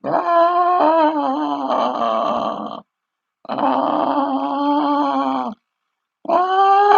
Ah, ah, ah,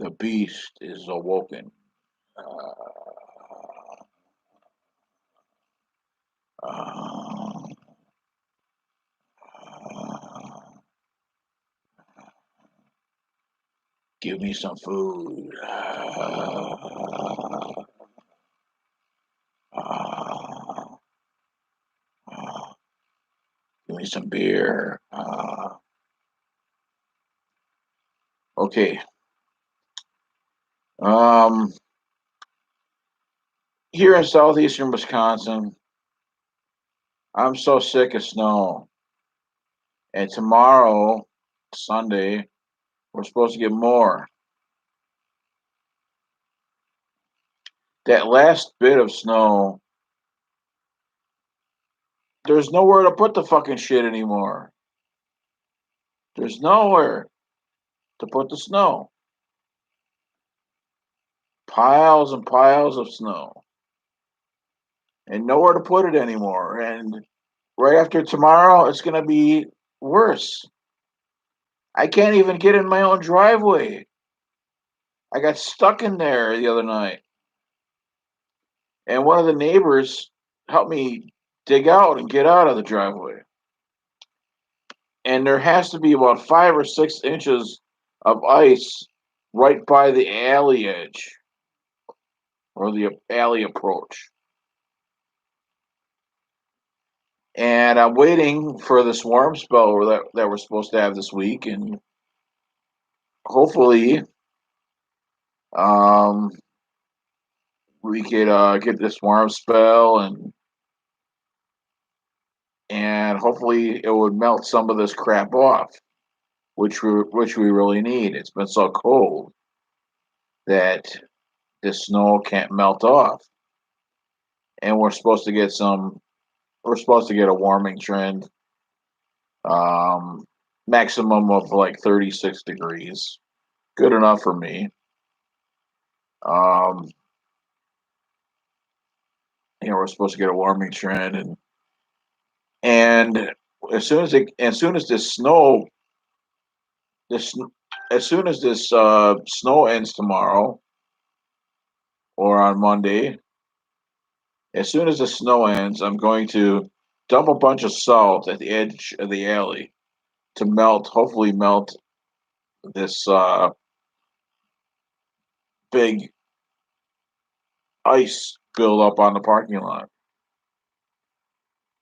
the beast is awoken. Uh, give me some food. Give me some beer. Okay. Um, Here in southeastern Wisconsin, I'm so sick of snow. And tomorrow, Sunday, we're supposed to get more. That last bit of snow, there's nowhere to put the fucking shit anymore. There's nowhere to put the snow. Piles and piles of snow. And nowhere to put it anymore. And right after tomorrow, it's going to be worse. I can't even get in my own driveway. I got stuck in there the other night. And one of the neighbors helped me dig out and get out of the driveway. And there has to be about 5 or 6 inches of ice right by the alley edge or the alley approach. And I'm waiting for this warm spell that we're supposed to have this week, and hopefully, um, we could get this warm spell, and hopefully it would melt some of this crap off, which we really need. It's been so cold that this snow can't melt off, and we're supposed to get a warming trend, um, maximum of like 36 degrees, good enough for me. Um, we're supposed to get a warming trend, and as soon as this as soon as this snow ends tomorrow or on Monday, as soon as the snow ends, I'm going to dump a bunch of salt at the edge of the alley to hopefully melt this big ice build up on the parking lot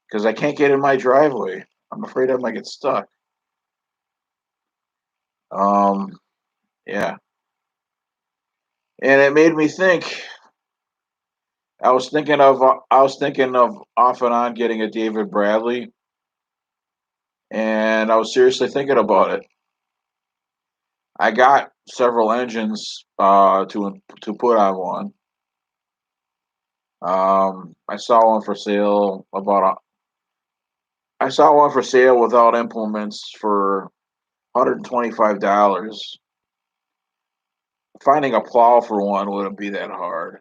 because I can't get in my driveway. I'm afraid I might get stuck. Um, yeah, and it made me think. I was thinking of off and on getting a David Bradley, and I was seriously thinking about it. I got several engines to put on one. I saw one for sale I saw one for sale without implements for $125. Finding a plow for one wouldn't be that hard.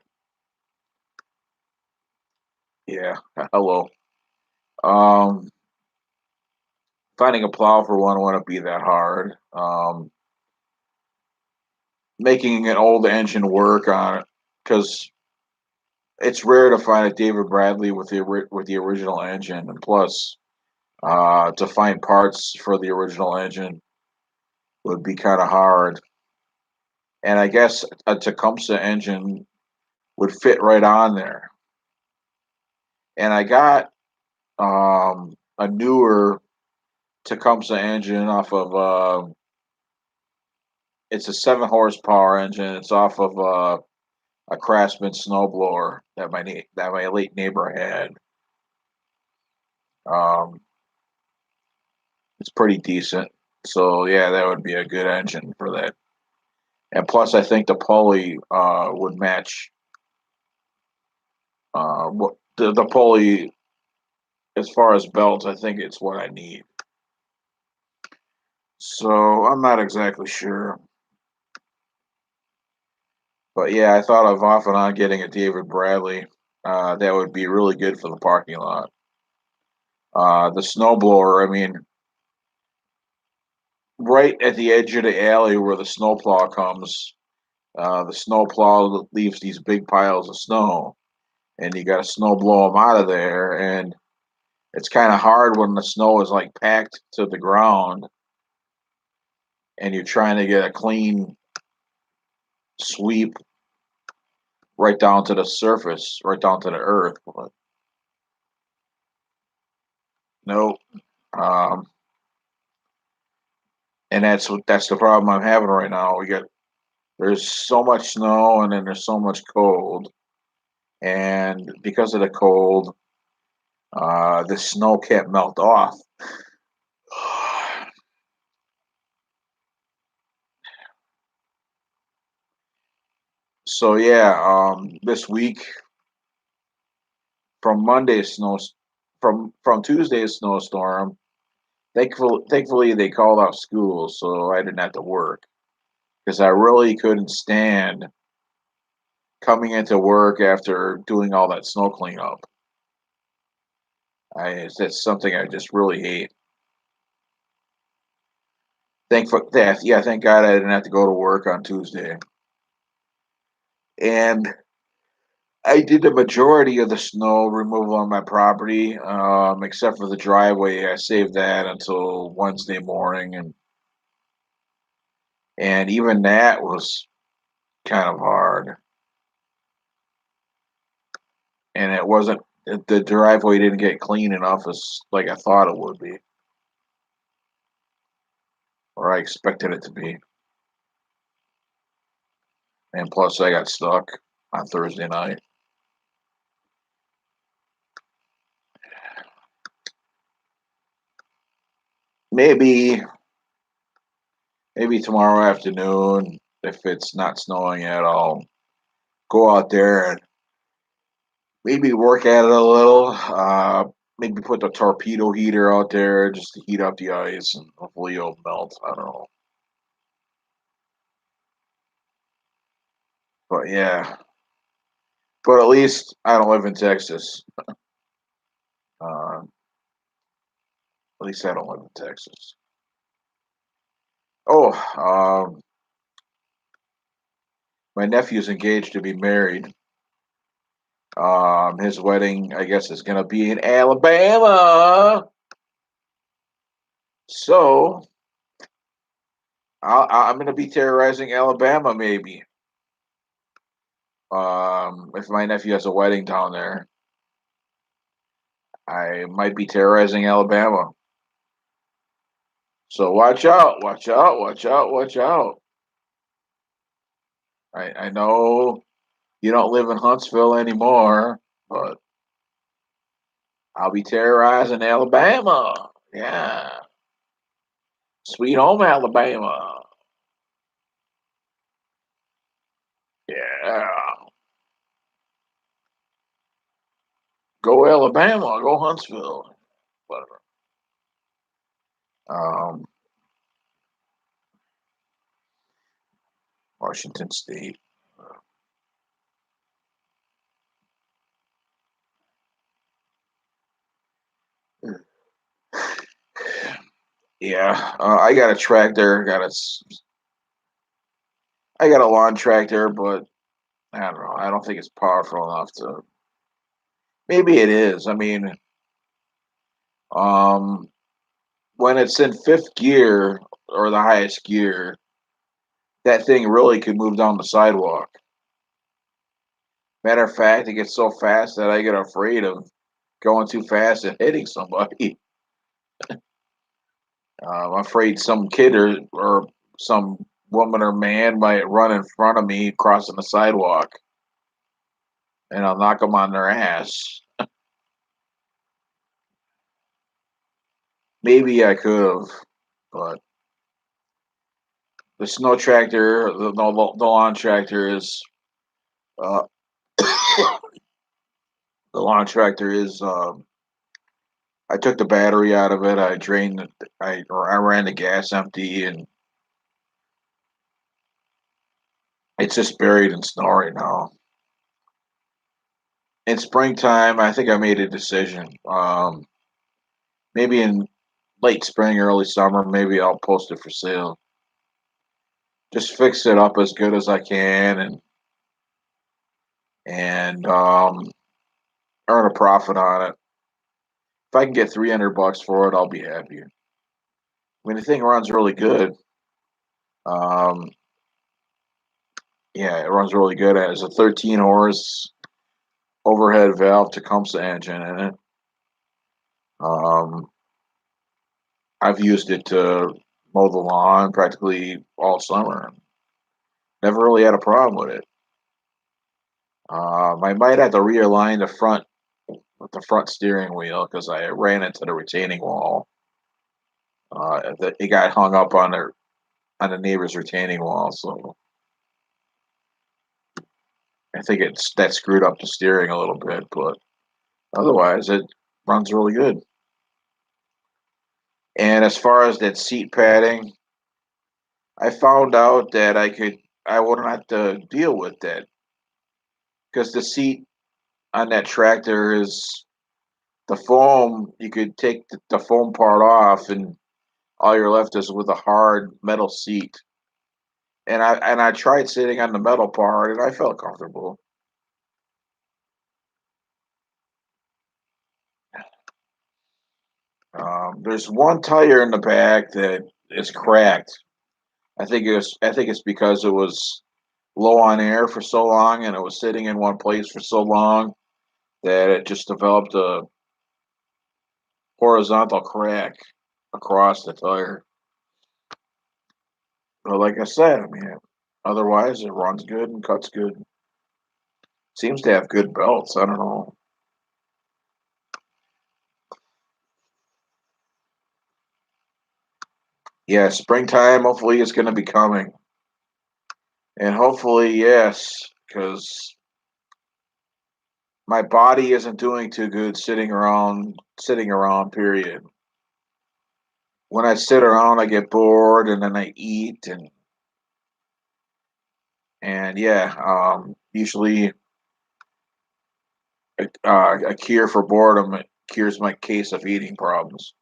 Yeah, hello. Um, Finding a plow for one wouldn't be that hard. Making an old engine work on it because it's rare to find a David Bradley with the original engine, and plus, to find parts for the original engine would be kind of hard. And I guess a Tecumseh engine would fit right on there. And I got a newer Tecumseh engine off of it's a 7 horsepower engine. It's off of a Craftsman snowblower that my late neighbor had. Um, it's pretty decent. So yeah, that would be a good engine for that. And plus, I think the pulley would match what the pulley as far as belts. I think it's what I need. So I'm not exactly sure, but yeah, I thought of off and on getting a David Bradley. That would be really good for the parking lot. The snowblower, I mean, right at the edge of the alley where the snowplow comes, the snowplow leaves these big piles of snow, and you got to snow blow them out of there. And it's kind of hard when the snow is like packed to the ground, and you're trying to get a clean sweep right down to the surface, right down to the earth. But no, um, and that's the problem I'm having right now. There's so much snow, and then there's so much cold, and because of the cold, the snow can't melt off. So yeah, this week from Monday's snow, from Tuesday's snowstorm. Thankfully, they called off school, so I didn't have to work because I really couldn't stand coming into work after doing all that snow cleanup. That's something I just really hate. Thank God I didn't have to go to work on Tuesday, and I did the majority of the snow removal on my property, except for the driveway. I saved that until Wednesday morning, and even that was kind of hard. And it wasn't the driveway didn't get clean enough as like I thought it would be, or I expected it to be. And plus, I got stuck on Thursday night. Maybe maybe tomorrow afternoon, if it's not snowing yet, I'll go out there and maybe work at it a little. Maybe put the torpedo heater out there just to heat up the ice, and hopefully it'll melt. I don't know, but yeah. But at least I don't live in Texas. Uh, at least I don't live in Texas. Oh, my nephew's engaged to be married. His wedding, I guess, is gonna be in Alabama. So I'm gonna be terrorizing Alabama, maybe. If my nephew has a wedding down there, I might be terrorizing Alabama. So watch out, watch out, watch out, watch out. I know you don't live in Huntsville anymore, but I'll be terrorizing Alabama. Yeah. Sweet home Alabama. Yeah. Go Alabama. Go Huntsville. Whatever. Um, Washington State. Yeah. I got a tractor. I got a lawn tractor, but I don't know. I don't think it's powerful enough to. Maybe it is. I mean, um, when it's in fifth gear or the highest gear, that thing really could move down the sidewalk. Matter of fact, it gets so fast that I get afraid of going too fast and hitting somebody. I'm afraid some kid or some woman or man might run in front of me crossing the sidewalk. and I'll knock them on their ass. Maybe I could have, but the snow tractor, the lawn tractor is, uh, the lawn tractor is. I took the battery out of it. I drained it. I ran the gas empty, and it's just buried in snow right now. In springtime, I think I made a decision. Maybe in late spring, early summer, maybe I'll post it for sale. Just fix it up as good as I can, and earn a profit on it. If I can get 300 bucks for it, I'll be happy. I mean, the thing runs really good. Um, yeah, it runs really good. It has a 13 horse overhead valve Tecumseh engine in it. Um, I've used it to mow the lawn practically all summer. Never really had a problem with it. I might have to realign the front with the front steering wheel because I ran into the retaining wall. It got hung up on the neighbor's retaining wall, so I think it's that screwed up the steering a little bit. But otherwise, it runs really good. And as far as that seat padding, I found out that I wouldn't have to deal with that because the seat on that tractor is the foam. You could take the foam part off, and all you're left is with a hard metal seat. And I tried sitting on the metal part, and I felt comfortable. There's one tire in the back that is cracked. I think it's because it was low on air for so long, and it was sitting in one place for so long that it just developed a horizontal crack across the tire. But like I said, I mean, otherwise it runs good and cuts good. Seems to have good belts. I don't know. Yeah, springtime hopefully is going to be coming, and hopefully yes, because my body isn't doing too good sitting around. Period. When I sit around, I get bored, and then I eat, and yeah, usually a cure for boredom cures my case of eating problems.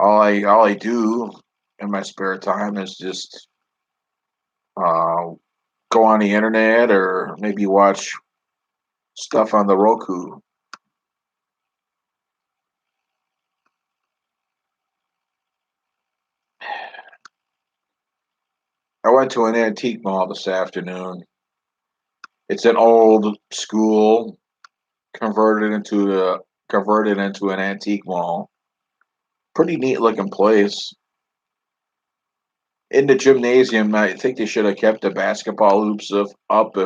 All I do in my spare time is just uh, go on the internet or maybe watch stuff on the Roku. I went to an antique mall this afternoon. It's an old school converted into an antique mall. Pretty neat looking place. In the gymnasium, I think they should have kept the basketball hoops up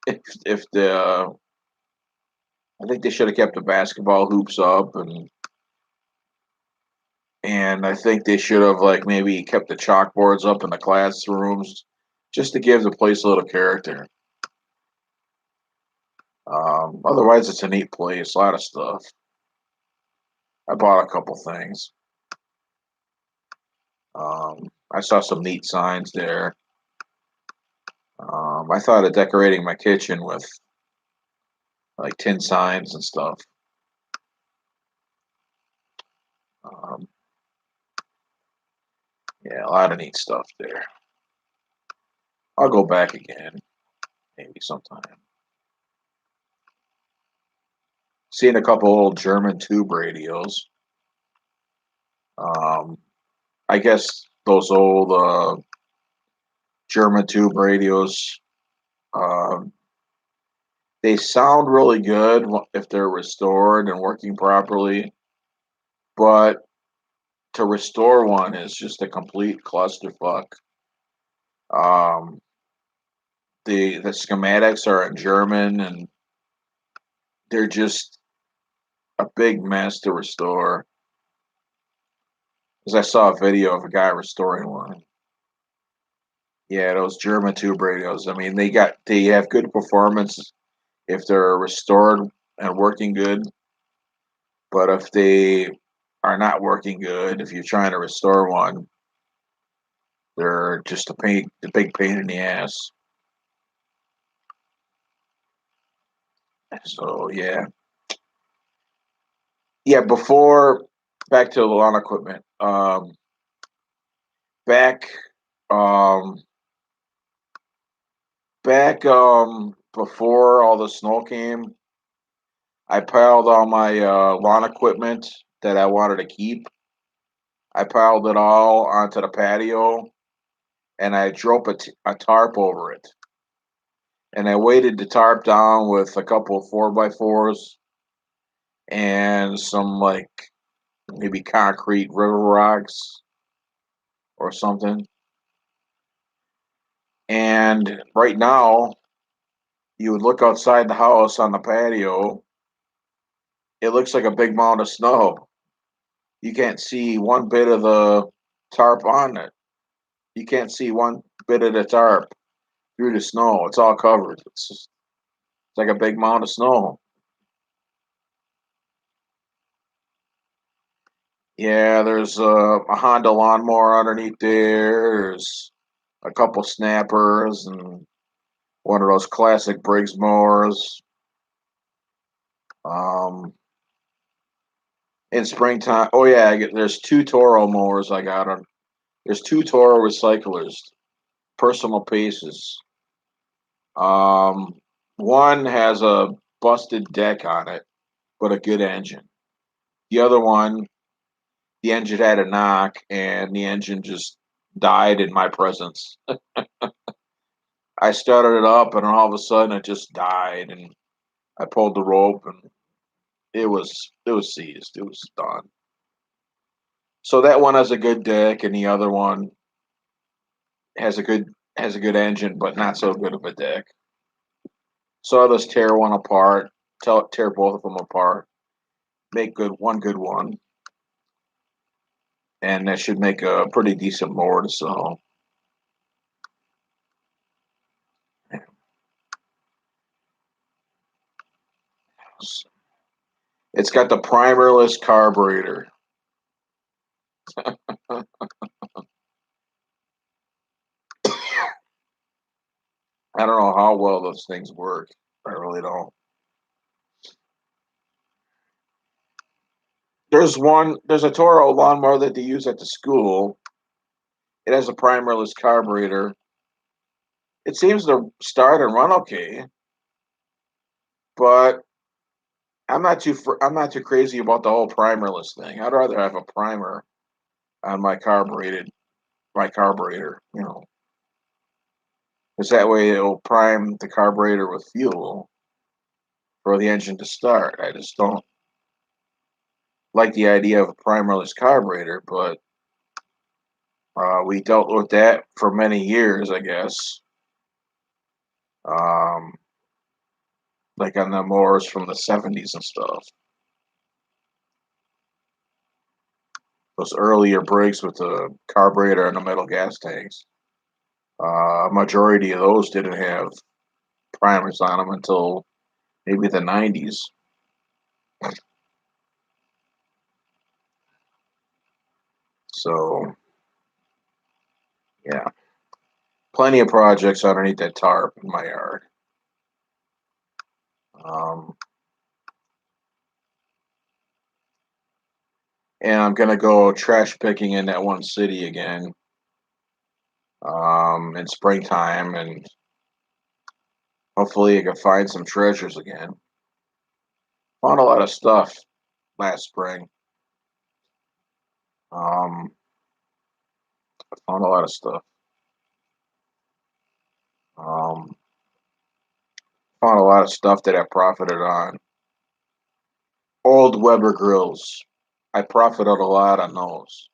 if the I think they should have kept the basketball hoops up and I think they should have like maybe kept the chalkboards up in the classrooms just to give the place a little character. Otherwise, it's a neat place, a lot of stuff. I bought a couple things. I saw some neat signs there. I thought of decorating my kitchen with like tin signs and stuff. Um, yeah, a lot of neat stuff there. I'll go back again, maybe sometime. Seen a couple old German tube radios. Um, I guess those old German tube radios, um, they sound really good if they're restored and working properly, but to restore one is just a complete clusterfuck. Um, the schematics are in German, and they're just a big mess to restore. Because I saw a video of a guy restoring one. Yeah, those German tube radios. I mean, they have good performance if they're restored and working good, but if they are not working good, if you're trying to restore one, they're just a big pain in the ass. So yeah. Before back to the lawn equipment. Back, um, back before all the snow came, I piled all my lawn equipment that I wanted to keep. I piled it all onto the patio, and I drove a tarp over it. And I weighted the tarp down with a couple of 4x4s and some like maybe concrete river rocks or something. And right now, you would look outside the house on the patio. It looks like a big mound of snow. You can't see one bit of the tarp on it. You can't see one bit of the tarp through the snow. It's all covered. It's like a big mound of snow. Yeah, there's a Honda lawnmower underneath there. There's a couple snappers and one of those classic Briggs mowers. Um, in springtime, oh yeah, there's two Toro mowers I got on. There's two Toro recyclers, personal pieces. Um, one has a busted deck on it, but a good engine. The other one, the engine had a knock, and the engine just died in my presence. I started it up, and all of a sudden it just died, and I pulled the rope, and it was seized. It was done. So that one has a good deck, and the other one has a good has a good engine, but not so good of a deck. So I'll just tear one apart, tear both of them apart, make good one, and that should make a pretty decent mower to sell. It's got the primerless carburetor. I don't know how well those things work. I really don't. There's a Toro lawnmower that they use at the school. It has a primerless carburetor. It seems to start and run okay, but I'm not too crazy about the whole primerless thing. I'd rather have a primer on my carburetor, because that way it'll prime the carburetor with fuel for the engine to start. I just don't like the idea of a primerless carburetor, but we dealt with that for many years, I guess. Um, like on the mowers from the '70s and stuff. Those earlier Briggs with the carburetor and the metal gas tanks. A majority of those didn't have primers on them until maybe the '90s. So yeah, plenty of projects underneath that tarp in my yard. Um, and I'm gonna go trash picking in that one city again in springtime, and hopefully I can find some treasures again. Found a lot of stuff last spring. Um, found a lot of stuff. Um, found a lot of stuff that I profited on. Old Weber grills. I profited a lot on those.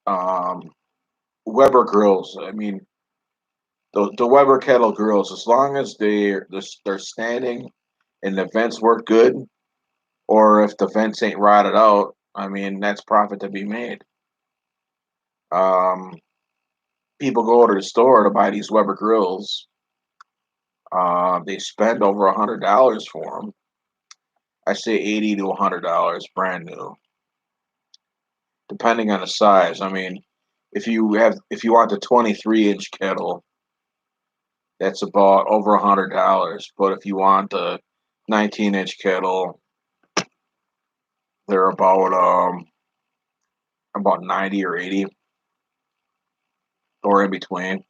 Um, Weber grills. I mean, the Weber kettle grills, as long as they're standing and the vents work good, or if the vents ain't rotted out, I mean, that's profit to be made. Um, People go to the store to buy these Weber grills. They spend over $100 for them. I say $80 to $100 brand new, depending on the size. I mean, if you want the 23-inch kettle, that's about over $100. But if you want the 19-inch kettle, they're about 90 or 80 or in between.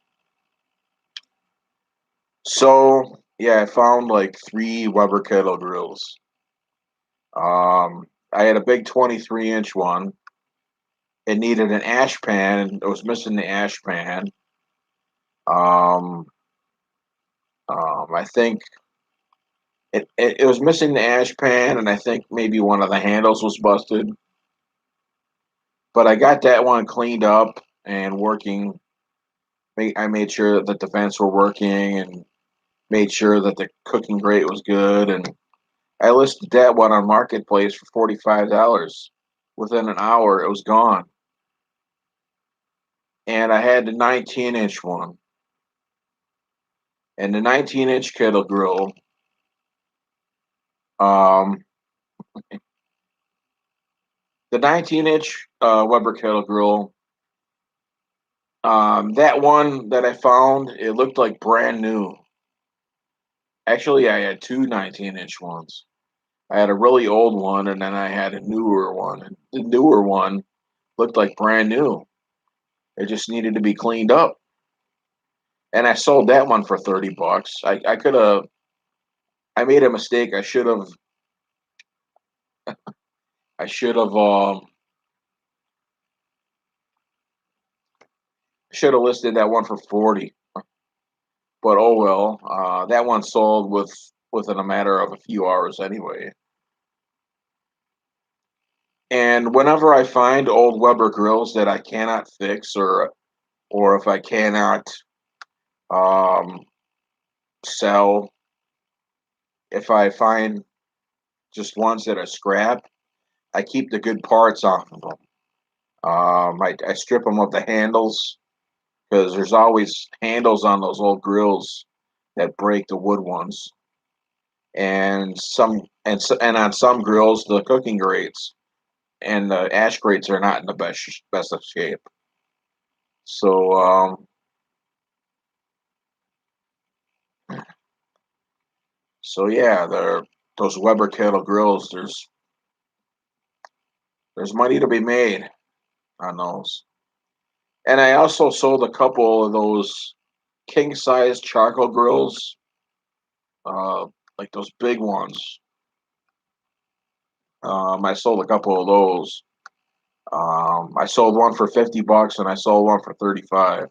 So yeah, I found like three Weber kettle grills. I had a big 23-inch one. It needed an ash pan. It was missing the ash pan. Um, I think it was missing the ash pan, and I think maybe one of the handles was busted. But I got that one cleaned up and working. I made sure that the vents were working and made sure that the cooking grate was good. And I listed that one on Marketplace for $45. Within an hour, it was gone. And I had the 19-inch one. And the 19-inch kettle grill, um, the 19-inch Weber kettle grill, that one that I found, it looked like brand new. Actually, I had two 19-inch ones. I had a really old one, and then I had a newer one. And the newer one looked like brand new. It just needed to be cleaned up. And I sold that one for $30. I could have. I made a mistake. I should have listed that one for 40. But oh well. That one sold within a matter of a few hours anyway. And whenever I find old Weber grills that I cannot fix, or if I cannot um, sell, if I find just ones that are scrap, I keep the good parts off of them. I strip them of the handles because there's always handles on those old grills that break the wood ones, and on some grills the cooking grates and the ash grates are not in the best of shape. So yeah, those Weber kettle grills. There's money to be made on those. And I also sold a couple of those king size charcoal grills, uh, like those big ones. I sold a couple of those. I sold one for $50 and I sold one for 35.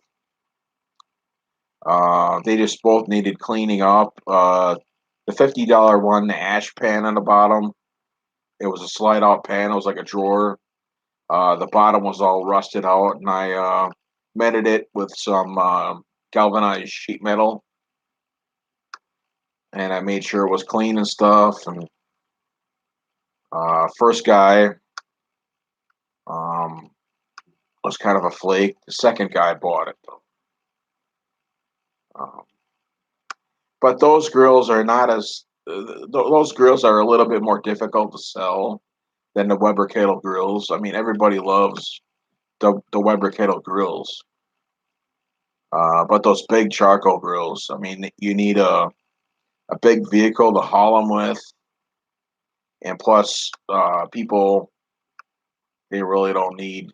They just both needed cleaning up. The $50 one, the ash pan on the bottom, it was a slide out pan. It was like a drawer. The bottom was all rusted out, and I mended it with some galvanized sheet metal, and I made sure it was clean and stuff. And first guy um, was kind of a flake. The second guy bought it though. Um, but those grills are not as those grills are a little bit more difficult to sell than the Weber kettle grills. I mean, everybody loves the Weber kettle grills. But those big charcoal grills, I mean, you need a big vehicle to haul them with, and plus, people they really don't need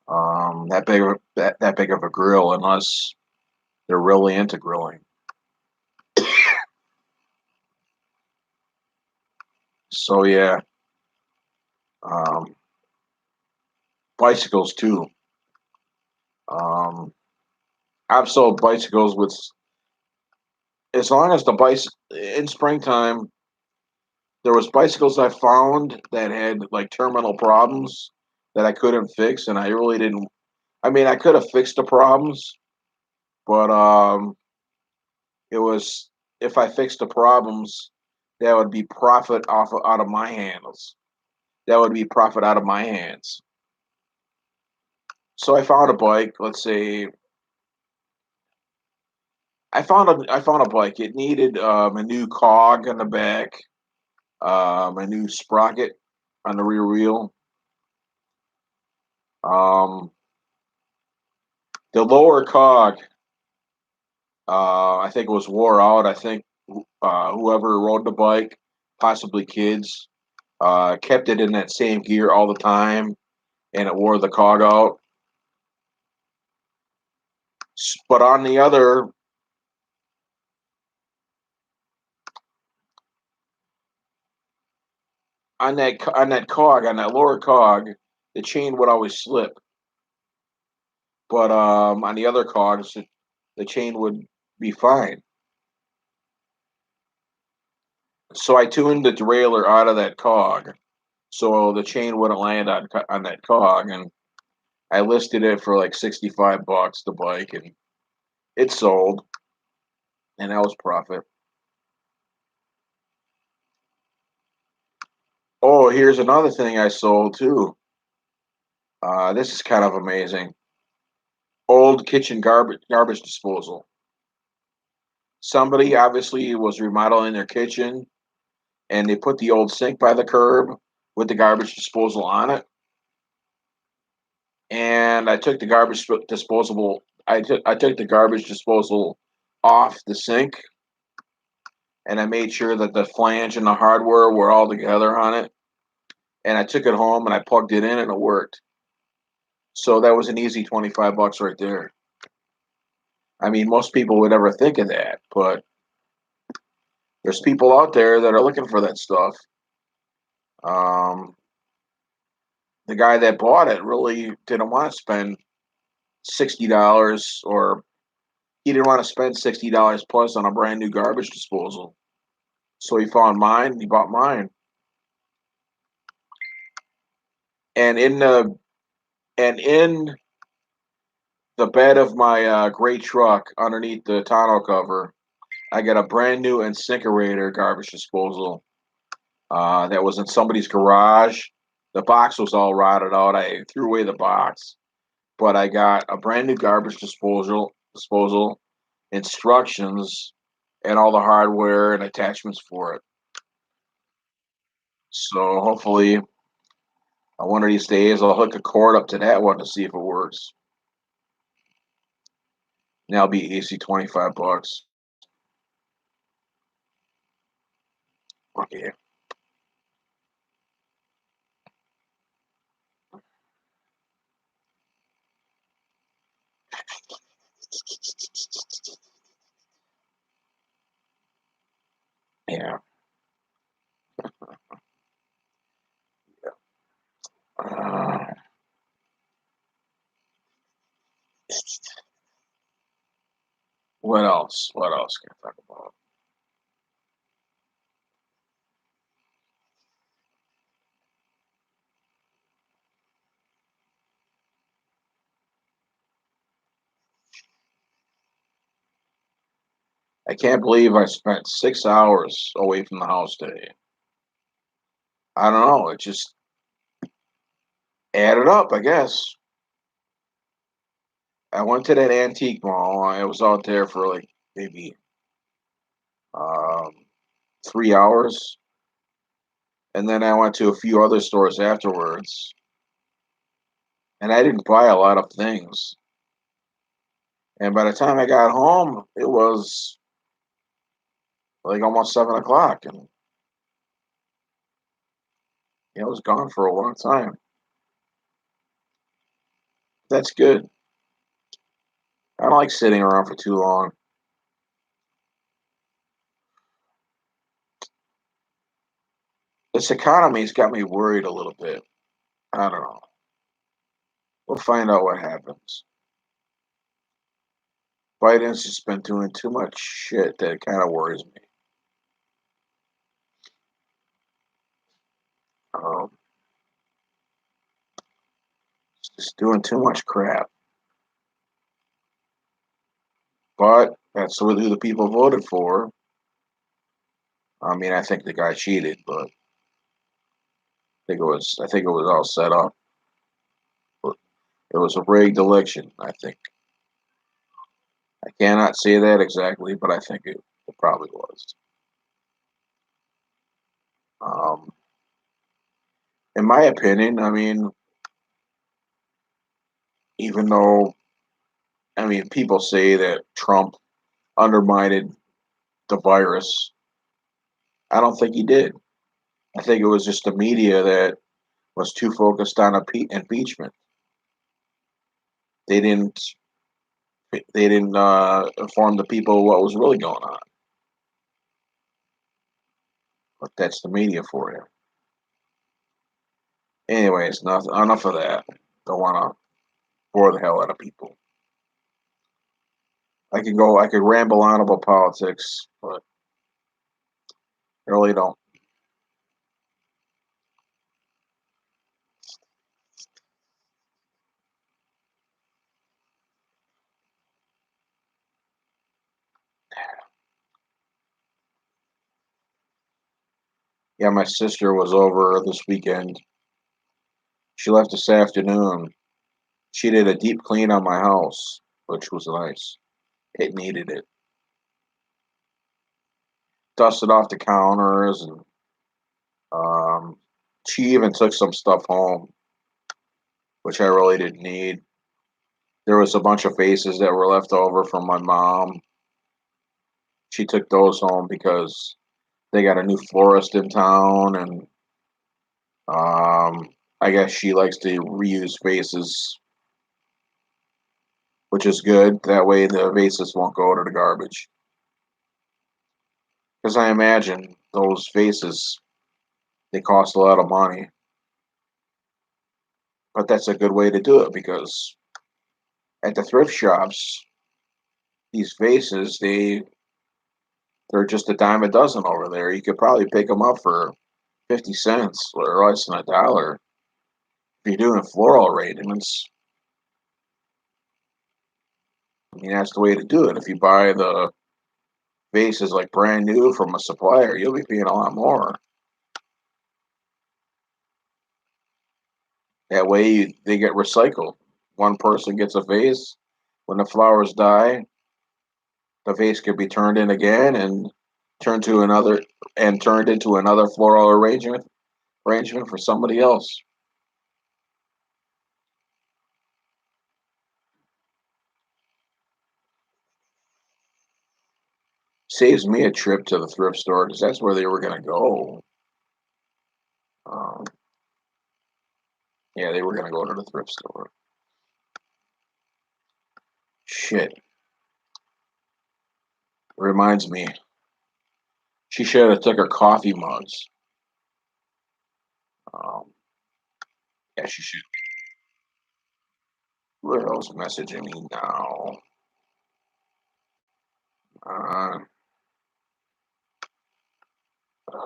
that big of a grill unless they're really into grilling. So yeah, um, bicycles too. Um, I've sold bicycles with as long as the bike in springtime. There was bicycles I found that had like terminal problems that I couldn't fix, and I really didn't. I mean, I could have fixed the problems, but it was if I fixed the problems, that would be profit out of my hands. That would be profit out of my hands. So I found a bike. Let's say I found a bike. It needed a new cog on the back, a new sprocket on the rear wheel. Um, the lower cog, I think it was wore out. I think whoever rode the bike, possibly kids, kept it in that same gear all the time, and it wore the cog out. But on that cog, on that lower cog, the chain would always slip. But on the other cogs, the chain would be fine. So I tuned the derailleur out of that cog, so the chain wouldn't land on that cog, and I listed it for like $65 the bike, and it sold, and that was profit. Oh, here's another thing I sold too. This is kind of amazing. Old kitchen garbage disposal. Somebody obviously was remodeling their kitchen, and they put the old sink by the curb with the garbage disposal on it. And I took the I took the garbage disposal off the sink, and I made sure that the flange and the hardware were all together on it. And I took it home and I plugged it in and it worked. So that was an easy $25 right there. I mean, most people would never think of that, but there's people out there that are looking for that stuff. Um, the guy that bought it really didn't want to spend $60, or he didn't want to spend $60 plus on a brand new garbage disposal. So he found mine. He bought mine, and in the bed of my gray truck underneath the tonneau cover, I got a brand new incinerator garbage disposal that was in somebody's garage. The box was all rotted out. I threw away the box, but I got a brand new garbage disposal, instructions, and all the hardware and attachments for it. So hopefully, one of these days, I'll hook a cord up to that one to see if it works. And that'll be AC $25. Okay. Yeah. Uh, what else? What else can I talk about? I can't believe I spent 6 hours away from the house today. I don't know. It just added up, I guess. I went to that antique mall. I was out there for like maybe um, 3 hours. And then I went to a few other stores afterwards. And I didn't buy a lot of things. And by the time I got home, it was like almost 7 o'clock. And it was gone for a long time. That's good. I don't like sitting around for too long. This economy's got me worried a little bit. I don't know. We'll find out what happens. Biden's just been doing too much shit that kind of worries me. Um, just doing too much crap. But that's who the people voted for. I mean, I think the guy cheated, but I think it was all set up. It was a rigged election, I think. I cannot say that exactly, but I think it probably was. Um, in my opinion, I mean, even though I mean people say that Trump undermined the virus, I don't think he did. I think it was just the media that was too focused on impeachment. They didn't they didn't inform the people what was really going on. But that's the media for you. Anyways, enough of that. Don't want to bore the hell out of people. I could ramble on about politics, but I really don't. Yeah, my sister was over this weekend. She left this afternoon. She did a deep clean on my house, which was nice. It needed it. Dusted off the counters, and um, she even took some stuff home, which I really didn't need. There was a bunch of vases that were left over from my mom. She took those home because they got a new florist in town, and I guess she likes to reuse vases, which is good. That way, the vases won't go to the garbage. Because I imagine those vases they cost a lot of money, but that's a good way to do it because at the thrift shops, these vases they're just a dime a dozen over there. You could probably pick them up for 50 cents or less than $1. If you're doing floral arrangements, I mean that's the way to do it. If you buy the vases like brand new from a supplier, you'll be paying a lot more. That way they get recycled. One person gets a vase. When the flowers die, the vase could be turned in again and turned to another and turned into another floral arrangement for somebody else. Saves me a trip to the thrift store because that's where they were gonna go. Um, yeah, they were gonna go to the thrift store. Shit, reminds me. She should have took her coffee mugs. Um, yeah, she should. Who else messaging me now? Uh,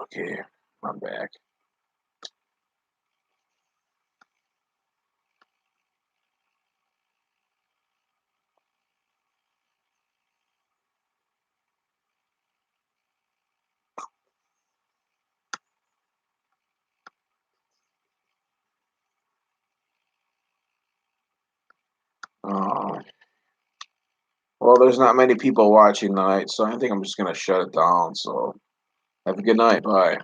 okay, I'm back. Uh, well, there's not many people watching tonight, so I think I'm just gonna shut it down. So have a good night. Bye.